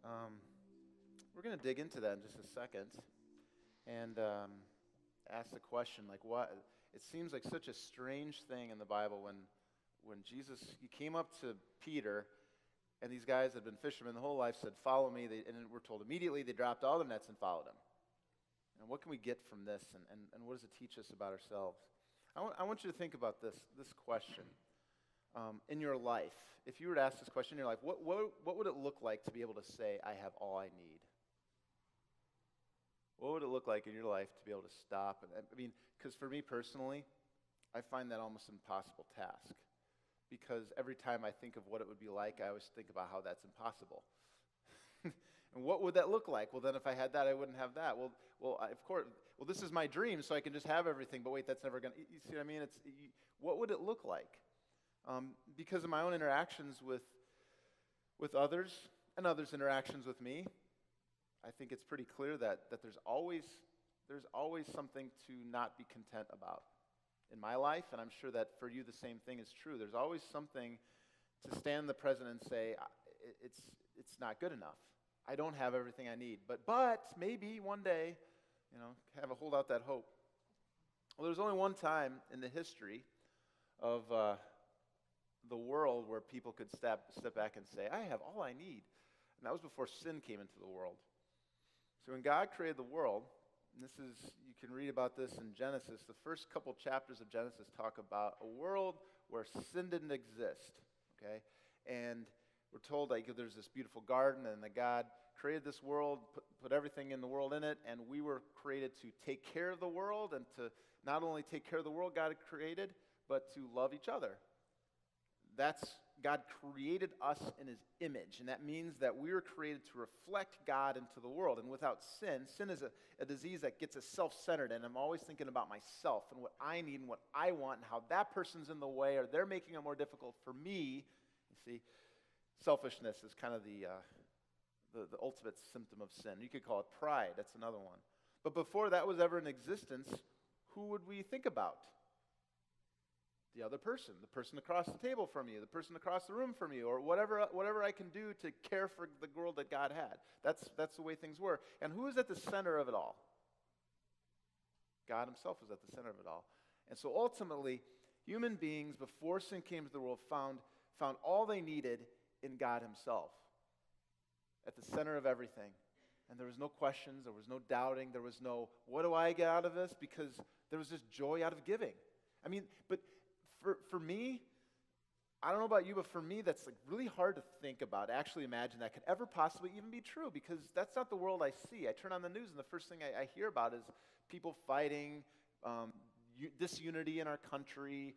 Um, we're going to dig into that in just a second and ask the question, like, what? It seems like such a strange thing in the Bible when Jesus, he came up to Peter, and these guys had been fishermen the whole life, said, "Follow me," and we're told immediately they dropped all their nets and followed him. And what can we get from this, and what does it teach us about ourselves? I want you to think about this question. In your life, if you were to ask this question in your life, what would it look like to be able to say, "I have all I need"? What would it look like in your life to be able to stop? Because for me personally, I find that almost an impossible task. Because every time I think of what it would be like, I always think about how that's impossible. And what would that look like? Well, then if I had that, I wouldn't have that. Of course. Well, this is my dream, so I can just have everything. But wait, that's never going to. You see what I mean? What would it look like? Because of my own interactions with others and others' interactions with me, I think it's pretty clear that there's always something to not be content about in my life, and I'm sure that for you the same thing is true. There's always something to stand in the present and say, it's not good enough. I don't have everything I need, but maybe one day, hold out that hope. Well, there's only one time in the history of the world where people could step back and say, "I have all I need," and that was before sin came into the world. So when God created the world, and you can read about this in Genesis, the first couple chapters of Genesis talk about a world where sin didn't exist, okay? And we're told there's this beautiful garden, and that God created this world, put everything in the world in it, and we were created to take care of the world, and to not only take care of the world God had created, but to love each other. God created us in his image, and that means that we were created to reflect God into the world. And without sin is a disease that gets us self-centered, and I'm always thinking about myself and what I need and what I want and how that person's in the way or they're making it more difficult for me. You see, selfishness is kind of the ultimate symptom of sin. You could call it pride. That's another one. But before that was ever in existence, who would we think about? The other person, the person across the table from you, the person across the room from you, or whatever I can do to care for the world that God had. That's the way things were. And who is at the center of it all? God himself was at the center of it all. And so ultimately, human beings, before sin came to the world, found all they needed in God himself, at the center of everything. And there was no questions, there was no doubting, there was no, what do I get out of this? Because there was just joy out of giving. But for me, I don't know about you, but for me, that's really hard to think about, actually imagine that could ever possibly even be true, because that's not the world I see. I turn on the news, and the first thing I hear about is people fighting, disunity in our country.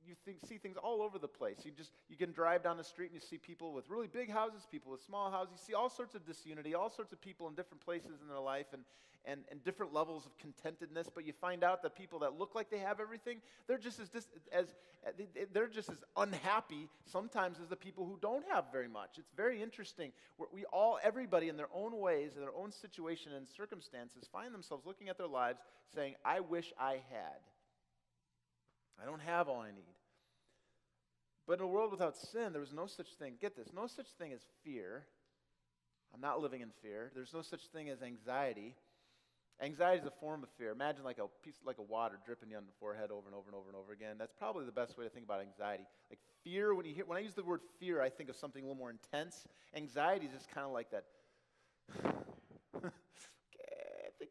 You see things all over the place. You can drive down the street and you see people with really big houses, people with small houses. You see all sorts of disunity, all sorts of people in different places in their life and different levels of contentedness. But you find out that people that look like they have everything, they're just as unhappy sometimes as the people who don't have very much. It's very interesting. Everybody in their own ways, in their own situation and circumstances, find themselves looking at their lives saying, "I wish I had. I don't have all I need." But in a world without sin, there was no such thing. Get this, no such thing as fear. I'm not living in fear. There's no such thing as anxiety. Anxiety is a form of fear. Imagine like a piece of water dripping you on the forehead over and over and over and over again. That's probably the best way to think about anxiety. Like fear, when I use the word fear, I think of something a little more intense. Anxiety is just kind of like that.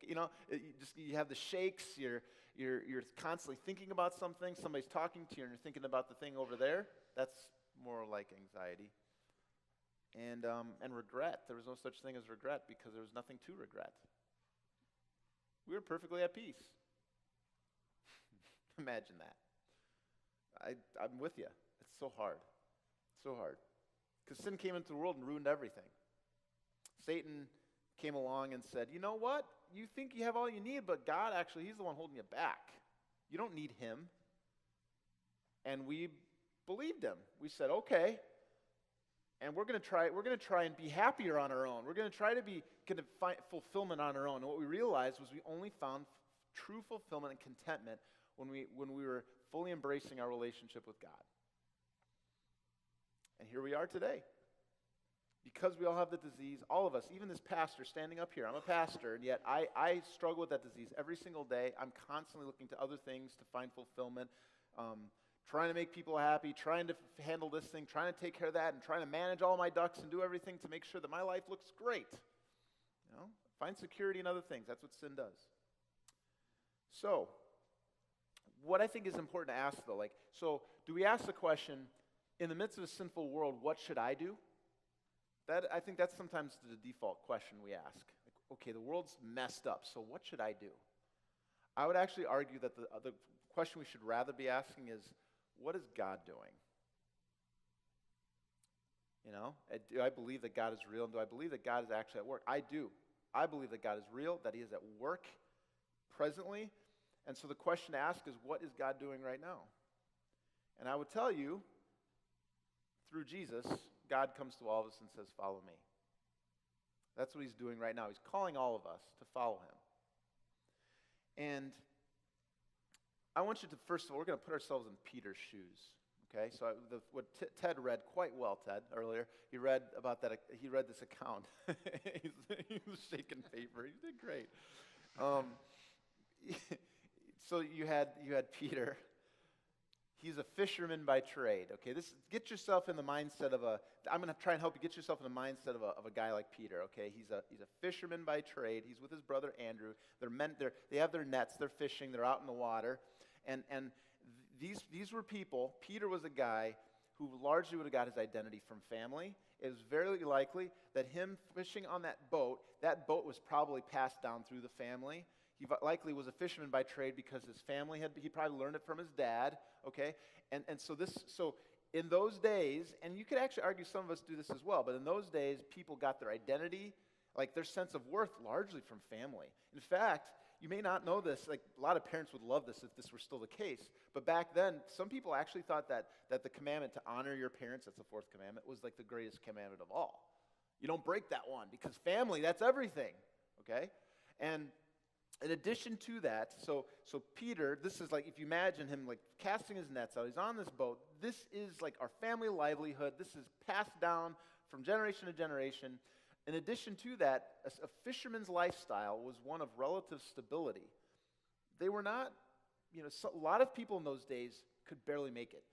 You have the shakes. You're constantly thinking about something. Somebody's talking to you, and you're thinking about the thing over there. That's more like anxiety. And regret. There was no such thing as regret because there was nothing to regret. We were perfectly at peace. Imagine that. I'm with you. It's so hard. So hard. Because sin came into the world and ruined everything. Satan came along and said, "You know what? You think you have all you need, but God actually, he's the one holding you back. You don't need him." And we believed him. We said, "Okay. And we're going to try and be happier on our own. We're going to try to find fulfillment on our own." And what we realized was we only found true fulfillment and contentment when we were fully embracing our relationship with God. And here we are today. Because we all have the disease, all of us, even this pastor standing up here, I'm a pastor, and yet I struggle with that disease every single day. I'm constantly looking to other things to find fulfillment, trying to make people happy, trying to handle this thing, trying to take care of that, and trying to manage all my ducks and do everything to make sure that my life looks great. Find security in other things. That's what sin does. So, what I think is important to ask, though, so do we ask the question, in the midst of a sinful world, what should I do? I think that's sometimes the default question we ask. Okay, the world's messed up, so what should I do? I would actually argue that the question we should rather be asking is, what is God doing? Do I believe that God is real, and do I believe that God is actually at work? I do. I believe that God is real, that he is at work presently, and so the question to ask is, what is God doing right now? And I would tell you, through Jesus, God comes to all of us and says, follow me. That's what he's doing right now. He's calling all of us to follow him. And I want you to, first of all, we're going to put ourselves in Peter's shoes. Okay, so what Ted read quite well, Ted, earlier, he read about that. He read this account. He was shaking paper. He did great. So you had Peter. He's a fisherman by trade. Okay, get yourself in the mindset of I'm going to try and help you get yourself in the mindset of a guy like Peter. Okay, he's a fisherman by trade. He's with his brother Andrew. They have their nets. They're fishing. They're out in the water, and these were people. Peter was a guy who largely would have got his identity from family. It was very likely that him fishing on that boat was probably passed down through the family. He likely was a fisherman by trade because his family he probably learned it from his dad, okay? And so in those days, and you could actually argue some of us do this as well, but in those days, people got their identity, like their sense of worth, largely from family. In fact, you may not know this, like a lot of parents would love this if this were still the case, but back then, some people actually thought that the commandment to honor your parents, that's the fourth commandment, was like the greatest commandment of all. You don't break that one, because family, that's everything, okay? And in addition to that, so Peter, this is like, if you imagine him like casting his nets out, he's on this boat, this is like our family livelihood, this is passed down from generation to generation. In addition to that, a fisherman's lifestyle was one of relative stability. They were not, a lot of people in those days could barely make it.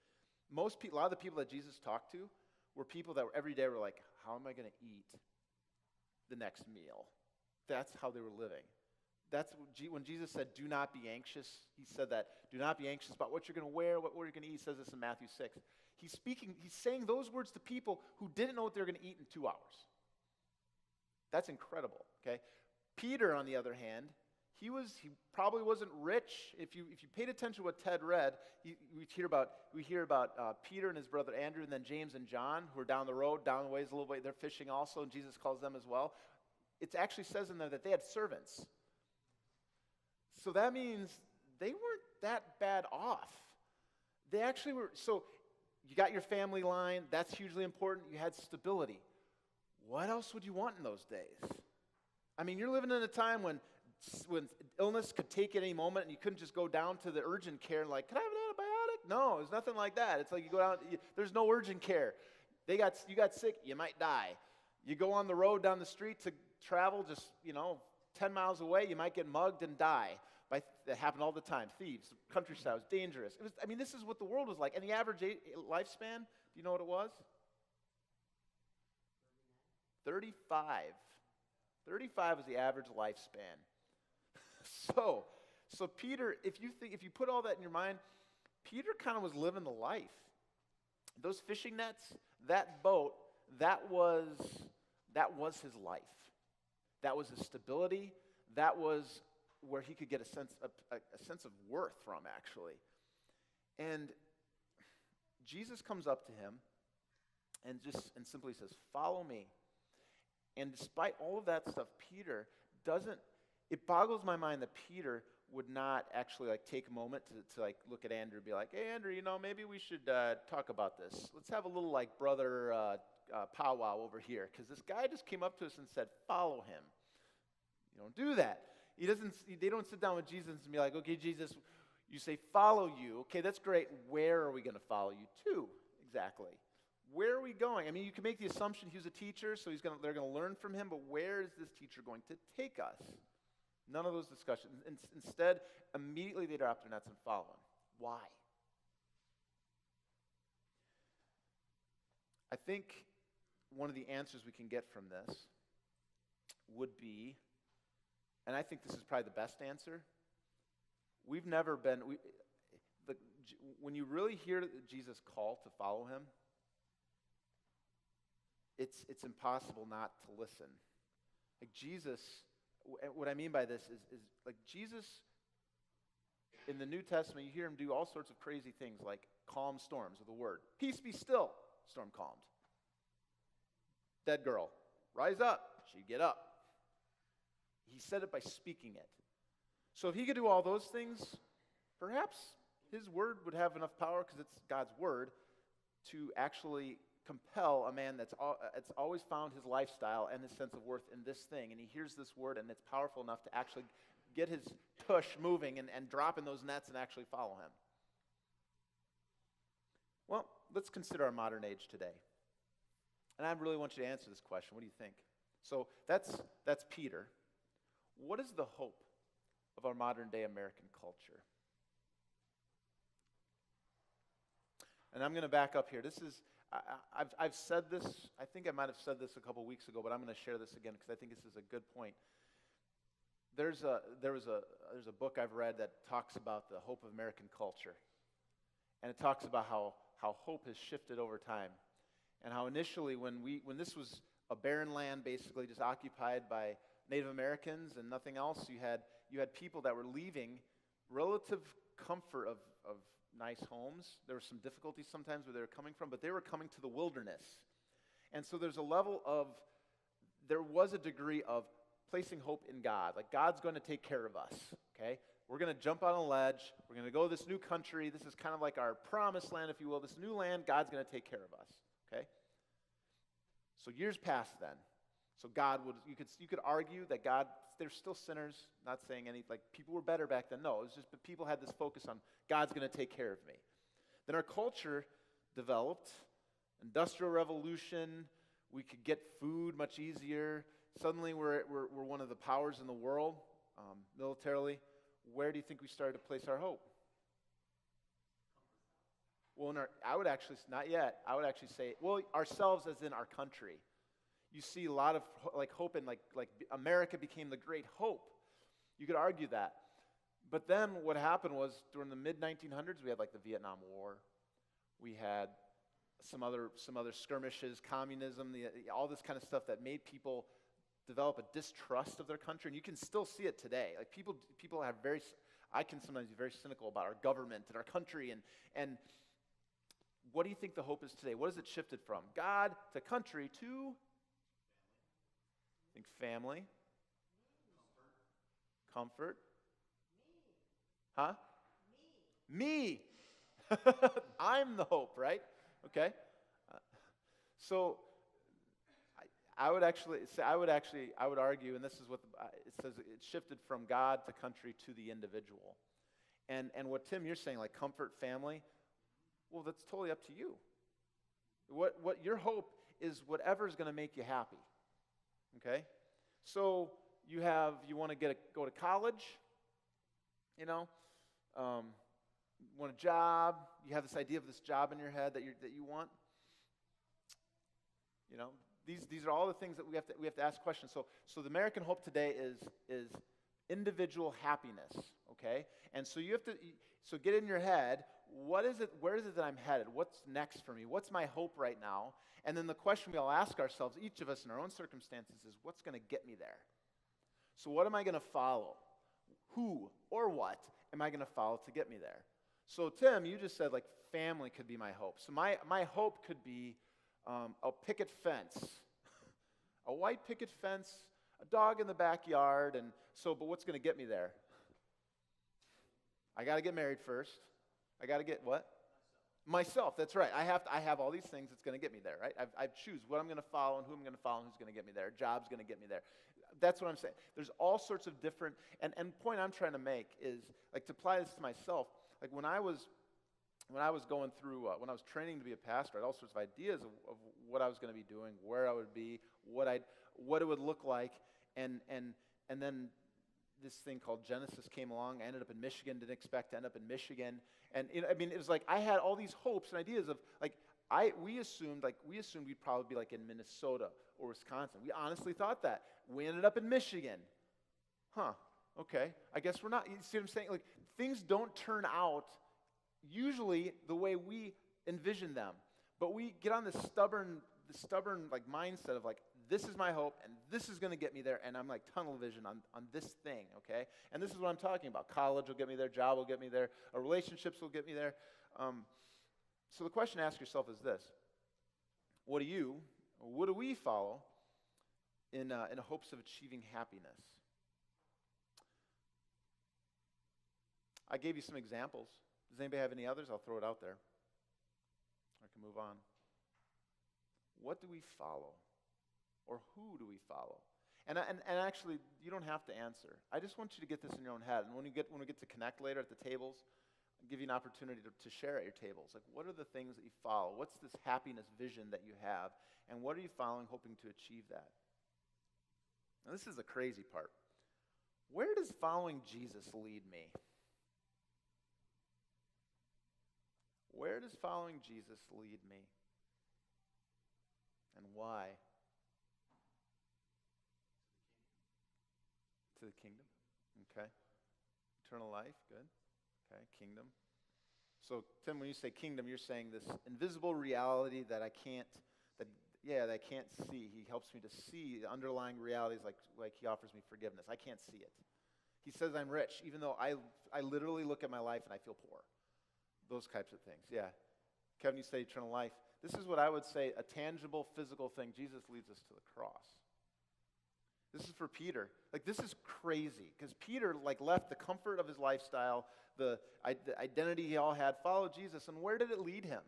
A lot of the people that Jesus talked to were people that every day were like, how am I going to eat the next meal? That's how they were living. That's when Jesus said, do not be anxious. He said that, do not be anxious about what you're going to wear, what you're going to eat. He says this in Matthew 6. He's saying those words to people who didn't know what they were going to eat in 2 hours. That's incredible, okay? Peter, on the other hand, he probably wasn't rich. If you paid attention to what Ted read, we hear about Peter and his brother Andrew, and then James and John, who are down the road, down the ways a little bit. They're fishing also, and Jesus calls them as well. It actually says in there that they had servants. So that means they weren't that bad off. They actually were. So you got your family line. That's hugely important. You had stability. What else would you want in those days? I mean, you're living in a time when illness could take at any moment, and you couldn't just go down to the urgent care and like, can I have an antibiotic? No, it's nothing like that. It's like you go down. There's no urgent care. You got sick. You might die. You go on the road down the street to travel, just 10 miles away. You might get mugged and die. That happened all the time. Thieves, countryside was dangerous. This is what the world was like. And the average lifespan, do you know what it was? 35. 35 was the average lifespan. So Peter, if you put all that in your mind, Peter kind of was living the life. Those fishing nets, that boat, that was his life. That was his stability. That was where he could get a sense of worth from, actually. And Jesus comes up to him and simply says, follow me. And despite all of that stuff, Peter it boggles my mind that Peter would not actually take a moment to look at Andrew and be like, hey, Andrew, maybe we should talk about this. Let's have a little brother powwow over here, because this guy just came up to us and said, follow him. You don't do that. They don't sit down with Jesus and be like, okay, Jesus, you say follow you. Okay, that's great. Where are we going to follow you to exactly? Where are we going? I mean, you can make the assumption he was a teacher, so they're going to learn from him, but where is this teacher going to take us? None of those discussions. Instead, immediately they drop their nets and follow him. Why? I think one of the answers we can get from this would be, and I think this is probably the best answer, we've never been, when you really hear Jesus' call to follow him, it's impossible not to listen. Like Jesus, what I mean by this is like Jesus, in the New Testament, you hear him do all sorts of crazy things like calm storms with a word. Peace be still, storm calmed. Dead girl, rise up, she'd get up. He said it by speaking it. So if he could do all those things, perhaps his word would have enough power, because it's God's word, to actually compel a man that's always found his lifestyle and his sense of worth in this thing, and he hears this word and it's powerful enough to actually get his tush moving and drop in those nets and actually follow him. Well, let's consider our modern age today. And I really want you to answer this question. What do you think? So that's Peter. What is the hope of our modern day American culture? And I'm going to back up here. I've said this, I think I might have said this a couple weeks ago, but I'm going to share this again because I think this is a good point. There was a book I've read that talks about the hope of American culture. And it talks about how hope has shifted over time. And how initially when this was a barren land basically just occupied by Native Americans and nothing else, you had people that were leaving relative comfort of nice homes. There were some difficulties sometimes where they were coming from, but they were coming to the wilderness. And so there was a degree of placing hope in God. Like, God's going to take care of us, okay? We're going to jump on a ledge. We're going to go to this new country. This is kind of like our promised land, if you will. This new land, God's going to take care of us, okay? So years passed then. So you could argue that God, they're still sinners, not saying like people were better back then. No, it was just that people had this focus on God's going to take care of me. Then our culture developed, industrial revolution, we could get food much easier. Suddenly we're one of the powers in the world, militarily. Where do you think we started to place our hope? Well, I would actually, not yet, I would actually say, well, ourselves as in our country. You see a lot of like hope in like America became the great hope. You could argue that. But then what happened was during the mid-1900s, we had like the Vietnam War. We had some other skirmishes, communism, all this kind of stuff that made people develop a distrust of their country. And you can still see it today. Like people have I can sometimes be very cynical about our government and our country. And what do you think the hope is today? What has it shifted from? God to country to? I think family. Comfort. Huh? Me. I'm the hope, right? Okay. So I would argue, and this is what it says, it shifted from God to country to the individual. And what Tim, you're saying, like comfort, family, well, that's totally up to you. What your hope is whatever's going to make you happy. Okay? So you want to go to college, want a job, you have this idea of this job in your head that you want. These are all the things that we have to ask questions. So the American hope today is individual happiness, okay? And so you have to get in your head, where is it that I'm headed? What's next for me? What's my hope right now? And then the question we all ask ourselves, each of us in our own circumstances, is what's going to get me there? So what am I going to follow? Who or what am I going to follow to get me there? So Tim, you just said like family could be my hope. So my hope could be a picket fence, a white picket fence, a dog in the backyard, but what's going to get me there? I got to get married first. I got to get what? Myself. That's right. I have all these things that's going to get me there, right? I choose what I'm going to follow and who I'm going to follow and who's going to get me there. Job's going to get me there. That's what I'm saying. There's all sorts of different, and the point I'm trying to make is, like, to apply this to myself, like when I was when I was going through, when I was training to be a pastor, I had all sorts of ideas of what I was going to be doing, where I would be, what it would look like, and then this thing called Genesis came along. I ended up in Michigan, didn't expect to end up in Michigan, and it was like I had all these hopes and ideas of like we assumed we'd probably be like in Minnesota or Wisconsin. We honestly thought that. We ended up in Michigan. Okay, I guess we're not. You see what I'm saying? Like, things don't turn out usually the way we envision them. But we get on this stubborn like mindset of like, this is my hope, and this is going to get me there, and I'm like tunnel vision on this thing, okay? And this is what I'm talking about. College will get me there, job will get me there, relationships will get me there. So the question to ask yourself is this: what do we follow in hopes of achieving happiness? I gave you some examples. Does anybody have any others? I'll throw it out there. I can move on. What do we follow? Or who do we follow? And actually, you don't have to answer. I just want you to get this in your own head. And when we get to connect later at the tables, I'll give you an opportunity to share at your tables. Like, what are the things that you follow? What's this happiness vision that you have? And what are you following, hoping to achieve that? Now, this is the crazy part. Where does following Jesus lead me? Where does following Jesus lead me? And why? To the kingdom? Okay. Eternal life, good. Okay, kingdom. So, Tim, when you say kingdom, you're saying this invisible reality that I can't see. He helps me to see the underlying realities like he offers me forgiveness. I can't see it. He says I'm rich, even though I literally look at my life and I feel poor. Those types of things, yeah. Kevin, you say eternal life. This is what I would say, a tangible, physical thing. Jesus leads us to the cross. This is for Peter. Like, this is crazy, because Peter, left the comfort of his lifestyle, the identity he all had, followed Jesus, and where did it lead him?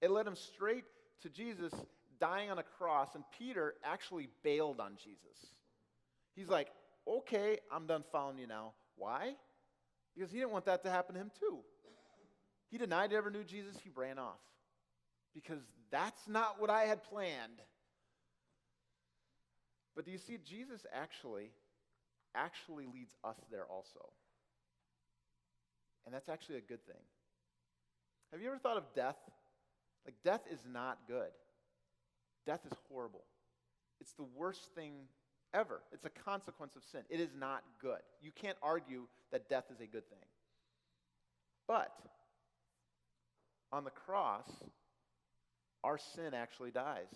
It led him straight to Jesus dying on a cross, and Peter actually bailed on Jesus. He's like, okay, I'm done following you now. Why? Because he didn't want that to happen to him too. He denied he ever knew Jesus. He ran off. Because that's not what I had planned. But do you see, Jesus actually leads us there also. And that's actually a good thing. Have you ever thought of death? Like, death is not good. Death is horrible. It's the worst thing ever. It's a consequence of sin. It is not good. You can't argue that death is a good thing. But on the cross, our sin actually dies.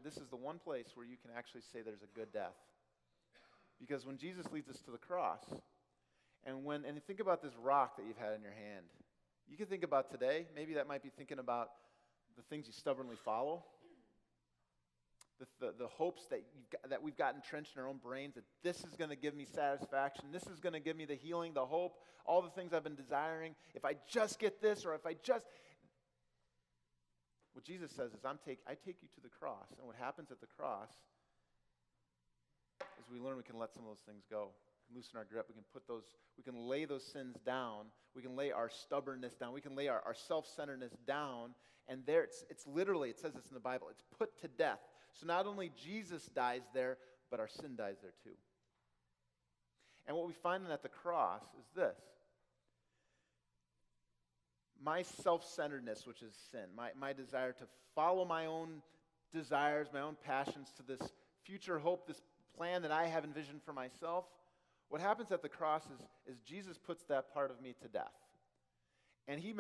This is the one place where you can actually say there's a good death. Because when Jesus leads us to the cross, and you think about this rock that you've had in your hand, you can think about today, maybe that might be thinking about the things you stubbornly follow, the hopes that we've got entrenched in our own brains, that this is going to give me satisfaction, this is going to give me the healing, the hope, all the things I've been desiring. If I just get this, or if I just... What Jesus says is, I take you to the cross. And what happens at the cross is we learn we can let some of those things go. We can loosen our grip. We can lay those sins down. We can lay our stubbornness down. We can lay our self-centeredness down. And there, it's literally, it says this in the Bible, it's put to death. So not only Jesus dies there, but our sin dies there too. And what we find at the cross is this. My self-centeredness, which is sin, my desire to follow my own desires, my own passions to this future hope, this plan that I have envisioned for myself, what happens at the cross is Jesus puts that part of me to death. And he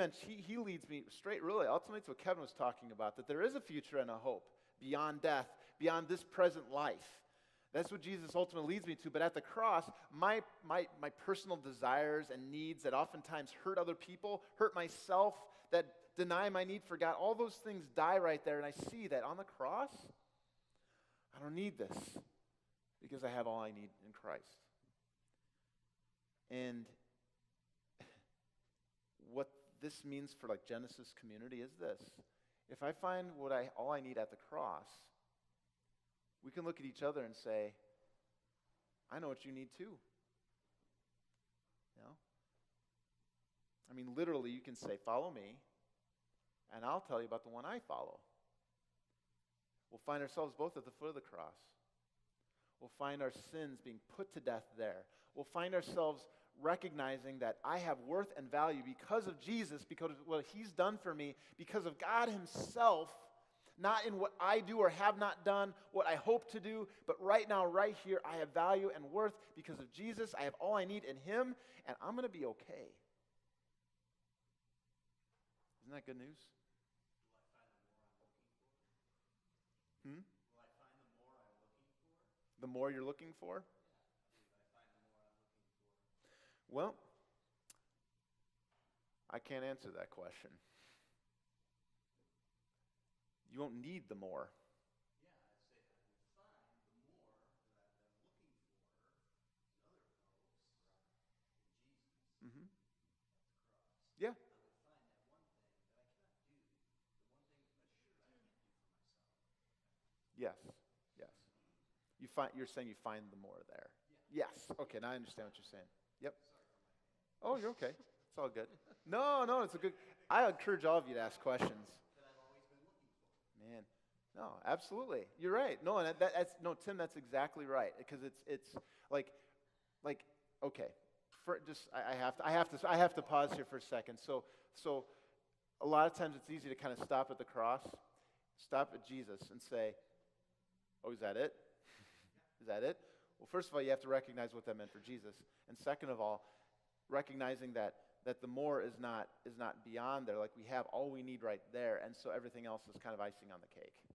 leads me straight, really, ultimately to what Kevin was talking about, that there is a future and a hope beyond death, beyond this present life. That's what Jesus ultimately leads me to. But at the cross, my personal desires and needs that oftentimes hurt other people, hurt myself, that deny my need for God, all those things die right there. And I see that on the cross, I don't need this because I have all I need in Christ. And what this means for Genesis community is this. If I find all I need at the cross, we can look at each other and say, I know what you need too. I mean, literally, you can say, follow me, and I'll tell you about the one I follow. We'll find ourselves both at the foot of the cross. We'll find our sins being put to death there. We'll find ourselves recognizing that I have worth and value because of Jesus, because of what he's done for me, because of God himself, not in what I do or have not done, what I hope to do, but right now, right here, I have value and worth because of Jesus. I have all I need in him, and I'm going to be okay. Isn't that good news? Will I find the more I'm looking for? The more you're looking for? Yeah, I find the more I'm looking for. Well, I can't answer that question. You won't need the more. Yeah, I'd say I would find the more that I've been looking for in other folks in Jesus Mm-hmm. at the cross. Yeah. I would find that one thing that I cannot do, the one thing assured I can't do for myself. Yes. Yes. You're saying you find the more there. Yeah. Yes. Okay, now I understand what you're saying. Yep. Sorry for my hand. Oh, you're okay. It's all good. No, it's a good. I encourage all of you to ask questions. That I've always been looking for. Man, no, absolutely. You're right. No, and that's no, Tim. That's exactly right. Because it's like, okay. I have to pause here for a second. So a lot of times it's easy to kind of stop at the cross, stop at Jesus, and say, "Oh, is that it? Is that it?" Well, first of all, you have to recognize what that meant for Jesus, and second of all, recognizing that the more is not beyond there. Like we have all we need right there, and so everything else is kind of icing on the cake.